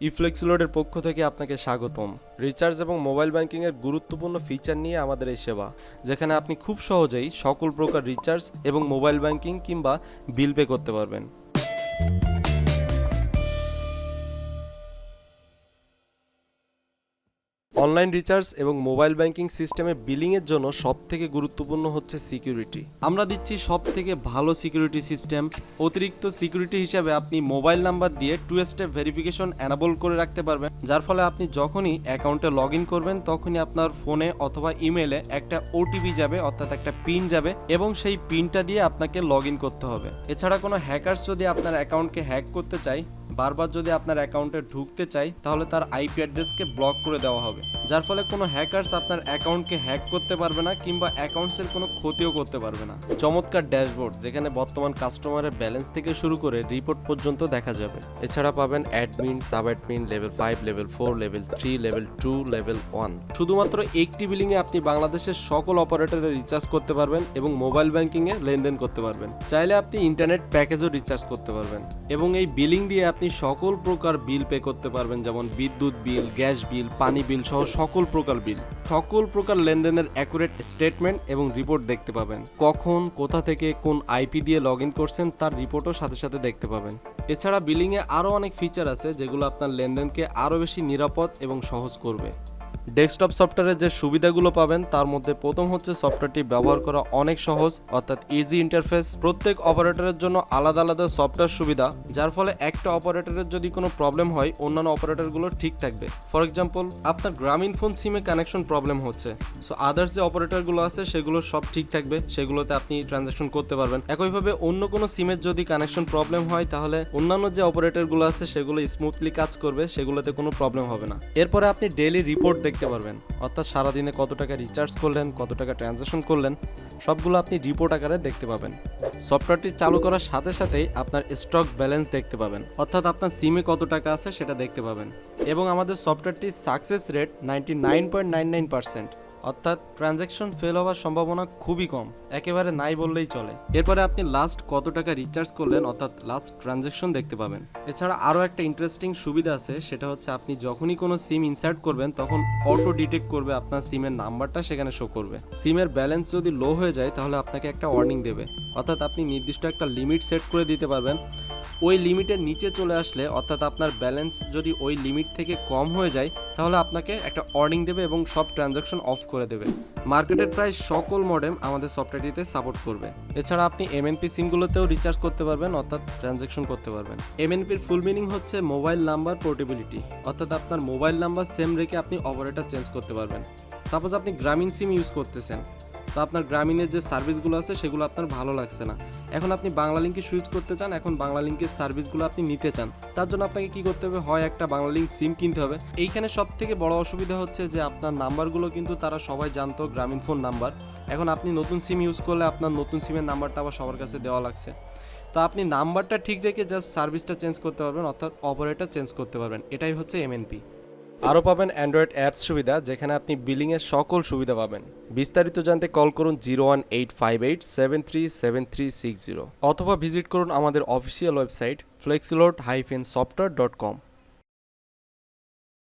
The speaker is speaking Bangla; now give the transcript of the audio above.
ইফ্লেক্সিলোডের পক্ষ থেকে আপনাকে স্বাগতম। রিচার্জ এবং মোবাইল ব্যাংকিংয়ের গুরুত্বপূর্ণ ফিচার নিয়ে আমাদের এই সেবা, যেখানে আপনি খুব সহজেই সকল প্রকার রিচার্জ এবং মোবাইল ব্যাংকিং কিংবা বিল পে করতে পারবেন। অনলাইন রিচার্জ এবং মোবাইল ব্যাংকিং সিস্টেমে বিলিংয়ের জন্য সবথেকে গুরুত্বপূর্ণ হচ্ছে সিকিউরিটি। আমরা দিচ্ছি সবথেকে ভালো সিকিউরিটি সিস্টেম। অতিরিক্ত সিকিউরিটি হিসাবে আপনি মোবাইল নাম্বার দিয়ে 2 স্টেপ ভেরিফিকেশন এনাবল করে রাখতে পারবেন, যার ফলে আপনি যখনই অ্যাকাউন্টে লগ ইন করবেন তখনই আপনার ফোনে অথবা ইমেলে একটা ওটিপি যাবে, অর্থাৎ একটা পিন যাবে, এবং সেই পিনটা দিয়ে আপনাকে লগ ইন করতে হবে। এছাড়া কোনো হ্যাকার্স যদি আপনার অ্যাকাউন্টকে হ্যাক করতে চায়, বারবার যদি আপনার অ্যাকাউন্টে ঢুকতে চাই, তাহলে তার আইপি অ্যাড্রেসকে ব্লক করে দেওয়া হবে, যার ফলে কোনো হ্যাকার্স আপনার অ্যাকাউন্টকে হ্যাক করতে পারবে না কিংবা অ্যাকাউন্টসের কোনো ক্ষতিও করতে পারবে না। চমৎকার ড্যাশবোর্ড, যেখানে বর্তমান কাস্টমারের ব্যালেন্স থেকে শুরু করে রিপোর্ট পর্যন্ত দেখা যাবে। এছাড়া পাবেন admin, sub admin, level 5, level 4, level 3, level 2, level 1। শুধুমাত্র একটি বিলিংয়ে আপনি বাংলাদেশের সকল অপারেটরে রিচার্জ করতে পারবেন এবং মোবাইল ব্যাংকিংয়ে লেনদেন করতে পারবেন। চাইলে আপনি ইন্টারনেট প্যাকেজও রিচার্জ করতে পারবেন এবং এই বিলিং দিয়ে আপনি সকল প্রকার বিল পে করতে পারবেন, যেমন বিদ্যুৎ বিল, গ্যাস বিল, পানি বিল সহ সকল প্রকার বিল। সকল প্রকার লেনদেনের অ্যাকুরেট স্টেটমেন্ট এবং রিপোর্ট দেখতে পাবেন। কখন, কোথা থেকে, কোন আইপি দিয়ে লগ ইন করছেন তার রিপোর্টও সাথে সাথে দেখতে পাবেন। এছাড়া বিলিংয়ে আরও অনেক ফিচার আছে যেগুলো আপনার লেনদেনকে আরও বেশি নিরাপদ এবং সহজ করবে। ডেস্কটপ সফটওয়্যারের যে সুবিধাগুলো পাবেন তার মধ্যে প্রথম হচ্ছে সফটওয়্যারটি ব্যবহার করা অনেক সহজ, অর্থাৎ ইজি ইন্টারফেস। প্রত্যেক অপারেটরের জন্য আলাদা আলাদা সফটওয়্যার সুবিধা, যার ফলে একটা অপারেটরের যদি কোনো প্রবলেম হয় অন্যান্য অপারেটরগুলো ঠিক থাকবে। ফর এক্সাম্পল, আপনার গ্রামীণ ফোন সিমে কানেকশন প্রবলেম হচ্ছে, সো আদার্স যে অপারেটরগুলো আছে সেগুলো সব ঠিক থাকবে, সেগুলোতে আপনি ট্রানজ্যাকশন করতে পারবেন। একইভাবে অন্য কোনো সিমের যদি কানেকশন প্রবলেম হয় তাহলে অন্যান্য যে অপারেটরগুলো আছে সেগুলো স্মুথলি কাজ করবে, সেগুলোতে কোনো প্রবলেম হবে না। এরপরে আপনি ডেইলি রিপোর্ট দেখতে পারবেন, অর্থাৎ সারাদিনে কত টাকা রিচার্জ করলেন, কত টাকা ট্রানজ্যাকশন করলেন, সবগুলো আপনি রিপোর্ট আকারে দেখতে পাবেন। সফটওয়্যারটি চালু করার সাথে সাথেই আপনার স্টক ব্যালেন্স দেখতে পাবেন, অর্থাৎ আপনার সিমে কত টাকা আছে সেটা দেখতে পাবেন। এবং আমাদের সফটওয়্যারটির সাকসেস রেট 99.99%, অর্থাৎ ট্রানজ্যাকশন ফেল হওয়ার সম্ভাবনা খুবই কম, একেবারে নাই বললেই চলে। এরপরে আপনি লাস্ট কত টাকা রিচার্জ করলেন, অর্থাৎ লাস্ট ট্রানজ্যাকশন দেখতে পাবেন। এছাড়া আরও একটা ইন্টারেস্টিং সুবিধা আছে, সেটা হচ্ছে আপনি যখনই কোনো সিম ইনসার্ট করবেন তখন অটো ডিটেক্ট করবে, আপনার সিমের নাম্বারটা সেখানে শো করবে। সিমের ব্যালেন্স যদি লো হয়ে যায় তাহলে আপনাকে একটা ওয়ার্নিং দেবে, অর্থাৎ আপনি নির্দিষ্ট একটা লিমিট সেট করে দিতে পারবেন। ওই লিমিটের নিচে চলে আসলে, অর্থাৎ আপনার ব্যালেন্স যদি ওই লিমিট থেকে কম হয়ে যায় তাহলে আপনাকে একটা ওয়ার্নিং দেবে এবং সব ট্রানজ্যাকশন অফ করে দেবে। মার্কেটের প্রায় সকল মডেম আমাদের সফটওয়্যারটিতে সাপোর্ট করবে। এছাড়া আপনি এমএনপি সিমগুলোতেও রিচার্জ করতে পারবেন, অর্থাৎ ট্রানজ্যাকশন করতে পারবেন। এমএনপির ফুল মিনিং হচ্ছে মোবাইল নাম্বার পোর্টেবিলিটি, অর্থাৎ আপনার মোবাইল নাম্বার সেম রেখে আপনি অপারেটর চেঞ্জ করতে পারবেন। সাপোজ আপনি গ্রামীণ সিম ইউজ করতেছেন, তো আপনার গ্রামীণের যে সার্ভিসগুলো আছে সেগুলো আপনার ভালো লাগছে না, এখন আপনি বাংলা লিঙ্কে সুইচ করতে চান, এখন বাংলা লিঙ্কের সার্ভিসগুলো আপনি নিতে চান, তার জন্য আপনাকে কি করতে হবে, হয় একটা বাংলা লিঙ্ক সিম কিনতে হবে। এইখানে সব থেকে বড় অসুবিধা হচ্ছে যে আপনার নাম্বারগুলো কিন্তু তারা সবাই জানতো গ্রামীণ ফোন নাম্বার, এখন আপনি নতুন সিম ইউজ করলে আপনার নতুন সিমের নাম্বারটা আবার সবার কাছে দেওয়া লাগছে। তো আপনি নাম্বারটা ঠিক রেখে জাস্ট সার্ভিসটা চেঞ্জ করতে পারবেন, অর্থাৎ অপারেটর চেঞ্জ করতে পারবেন। এটাই হচ্ছে এমএনপি। আরও পাবেন অ্যান্ড্রয়েড অ্যাপস সুবিধা, যেখানে আপনি বিলিংয়ের সকল সুবিধা পাবেন। বিস্তারিত জানতে কল করুন 01858737360 অথবা ভিজিট করুন আমাদের অফিসিয়াল ওয়েবসাইট flexilord-software.com।